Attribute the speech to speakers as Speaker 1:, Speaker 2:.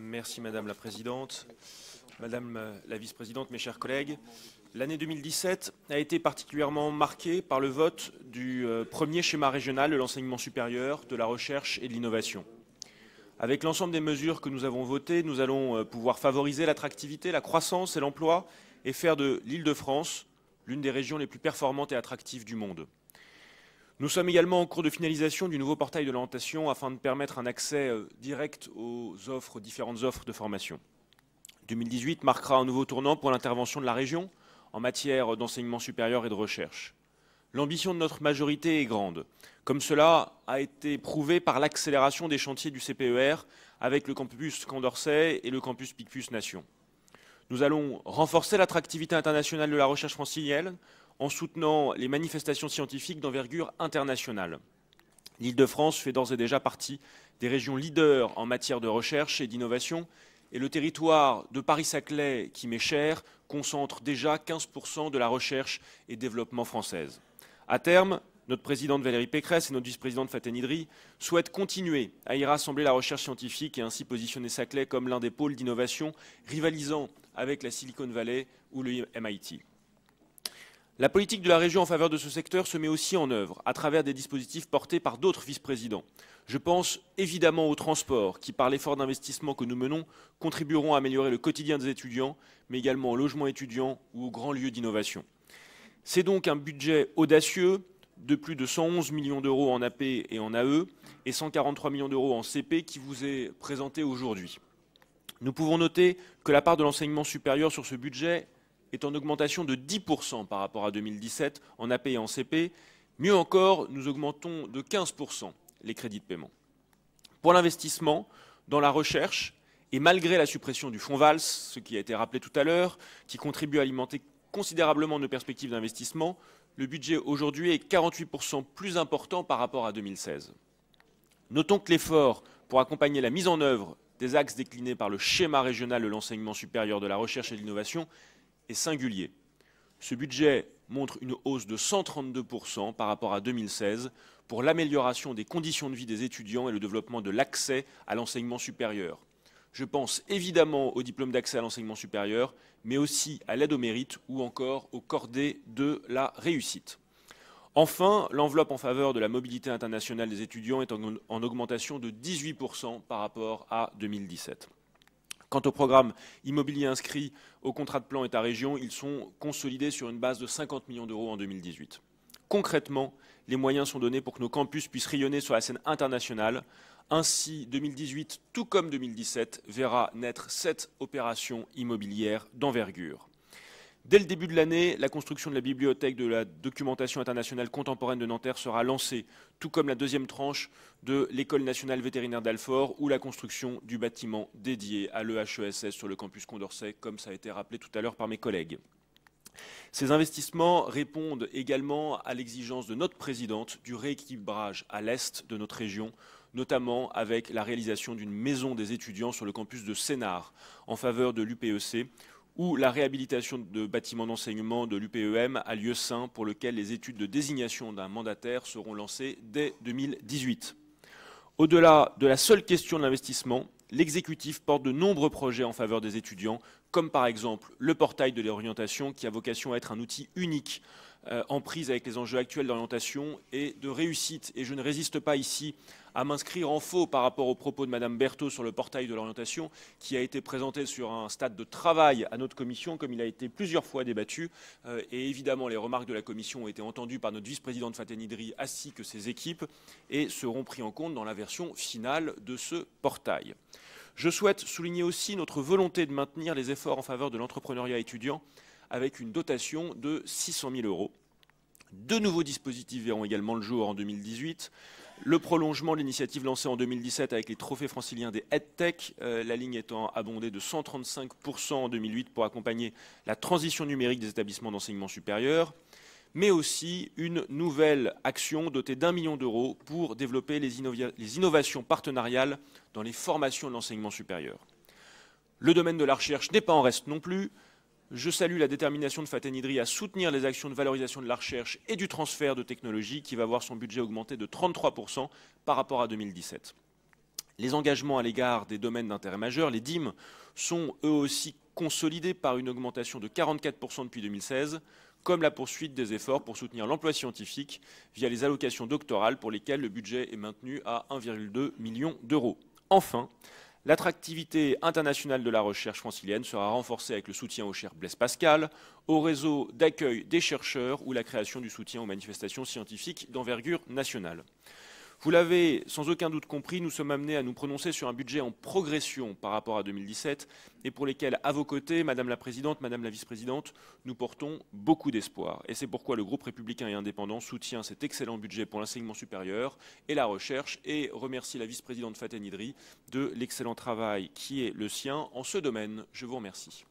Speaker 1: Merci Madame la Présidente. Madame la Vice-Présidente, mes chers collègues, l'année 2017 a été particulièrement marquée par le vote du premier schéma régional de l'enseignement supérieur, de la recherche et de l'innovation. Avec l'ensemble des mesures que nous avons votées, nous allons pouvoir favoriser l'attractivité, la croissance et l'emploi et faire de l'Île-de-France l'une des régions les plus performantes et attractives du monde. Nous sommes également en cours de finalisation du nouveau portail de l'orientation afin de permettre un accès direct aux différentes offres de formation. 2018 marquera un nouveau tournant pour l'intervention de la région en matière d'enseignement supérieur et de recherche. L'ambition de notre majorité est grande, comme cela a été prouvé par l'accélération des chantiers du CPER avec le campus Condorcet et le campus Picpus Nation. Nous allons renforcer l'attractivité internationale de la recherche francilienne en soutenant les manifestations scientifiques d'envergure internationale. L'Île-de-France fait d'ores et déjà partie des régions leaders en matière de recherche et d'innovation, et le territoire de Paris-Saclay, qui m'est cher, concentre déjà 15% de la recherche et développement française. À terme, notre présidente Valérie Pécresse et notre vice-présidente Faten Idri souhaitent continuer à y rassembler la recherche scientifique et ainsi positionner Saclay comme l'un des pôles d'innovation rivalisant avec la Silicon Valley ou le MIT. La politique de la région en faveur de ce secteur se met aussi en œuvre à travers des dispositifs portés par d'autres vice-présidents. Je pense évidemment au transport qui, par l'effort d'investissement que nous menons, contribueront à améliorer le quotidien des étudiants, mais également au logement étudiant ou aux grands lieux d'innovation. C'est donc un budget audacieux de plus de 111 millions d'euros en AP et en AE et 143 millions d'euros en CP qui vous est présenté aujourd'hui. Nous pouvons noter que la part de l'enseignement supérieur sur ce budget est en augmentation de 10% par rapport à 2017 en AP et en CP. Mieux encore, nous augmentons de 15% les crédits de paiement. Pour l'investissement dans la recherche, et malgré la suppression du fonds Valls, ce qui a été rappelé tout à l'heure, qui contribue à alimenter considérablement nos perspectives d'investissement, le budget aujourd'hui est 48% plus important par rapport à 2016. Notons que l'effort pour accompagner la mise en œuvre des axes déclinés par le schéma régional de l'enseignement supérieur de la recherche et de l'innovation est singulier. Ce budget montre une hausse de 132% par rapport à 2016 pour l'amélioration des conditions de vie des étudiants et le développement de l'accès à l'enseignement supérieur. Je pense évidemment au diplôme d'accès à l'enseignement supérieur, mais aussi à l'aide au mérite ou encore aux cordées de la réussite. Enfin, l'enveloppe en faveur de la mobilité internationale des étudiants est en augmentation de 18% par rapport à 2017. Quant au programme immobilier inscrit au contrat de plan État-région, ils sont consolidés sur une base de 50 millions d'euros en 2018. Concrètement, les moyens sont donnés pour que nos campus puissent rayonner sur la scène internationale. Ainsi, 2018, tout comme 2017, verra naître 7 opérations immobilières d'envergure. Dès le début de l'année, la construction de la bibliothèque de la documentation internationale contemporaine de Nanterre sera lancée, tout comme la deuxième tranche de l'École nationale vétérinaire d'Alfort ou la construction du bâtiment dédié à l'EHESS sur le campus Condorcet, comme ça a été rappelé tout à l'heure par mes collègues. Ces investissements répondent également à l'exigence de notre présidente du rééquilibrage à l'est de notre région, notamment avec la réalisation d'une maison des étudiants sur le campus de Sénart en faveur de l'UPEC, où la réhabilitation de bâtiments d'enseignement de l'UPEM a lieu sain pour lequel les études de désignation d'un mandataire seront lancées dès 2018. Au-delà de la seule question de l'investissement, l'exécutif porte de nombreux projets en faveur des étudiants, comme par exemple le portail de l'orientation qui a vocation à être un outil unique en prise avec les enjeux actuels d'orientation et de réussite. Et je ne résiste pas ici à m'inscrire en faux par rapport aux propos de Mme Berthaud sur le portail de l'orientation, qui a été présenté sur un stade de travail à notre commission, comme il a été plusieurs fois débattu. Et évidemment, les remarques de la commission ont été entendues par notre vice-présidente Faten Idri ainsi que ses équipes et seront pris en compte dans la version finale de ce portail. Je souhaite souligner aussi notre volonté de maintenir les efforts en faveur de l'entrepreneuriat étudiant avec une dotation de 600 000 euros. Deux nouveaux dispositifs verront également le jour en 2018. Le prolongement de l'initiative lancée en 2017 avec les trophées franciliens des EdTech, la ligne étant abondée de 135% en 2008 pour accompagner la transition numérique des établissements d'enseignement supérieur, mais aussi une nouvelle action dotée d'1 million d'euros pour développer les innovations partenariales dans les formations de l'enseignement supérieur. Le domaine de la recherche n'est pas en reste non plus. Je salue la détermination de Faten Idri à soutenir les actions de valorisation de la recherche et du transfert de technologie qui va voir son budget augmenter de 33% par rapport à 2017. Les engagements à l'égard des domaines d'intérêt majeur, les DIM, sont eux aussi consolidés par une augmentation de 44% depuis 2016, comme la poursuite des efforts pour soutenir l'emploi scientifique via les allocations doctorales pour lesquelles le budget est maintenu à 1,2 million d'euros. Enfin, l'attractivité internationale de la recherche francilienne sera renforcée avec le soutien au cher Blaise Pascal, au réseau d'accueil des chercheurs ou la création du soutien aux manifestations scientifiques d'envergure nationale. Vous l'avez sans aucun doute compris, nous sommes amenés à nous prononcer sur un budget en progression par rapport à 2017 et pour lesquels, à vos côtés, Madame la Présidente, Madame la Vice-Présidente, nous portons beaucoup d'espoir. Et c'est pourquoi le groupe républicain et indépendant soutient cet excellent budget pour l'enseignement supérieur et la recherche et remercie la Vice-Présidente Faten Idri de l'excellent travail qui est le sien en ce domaine. Je vous remercie.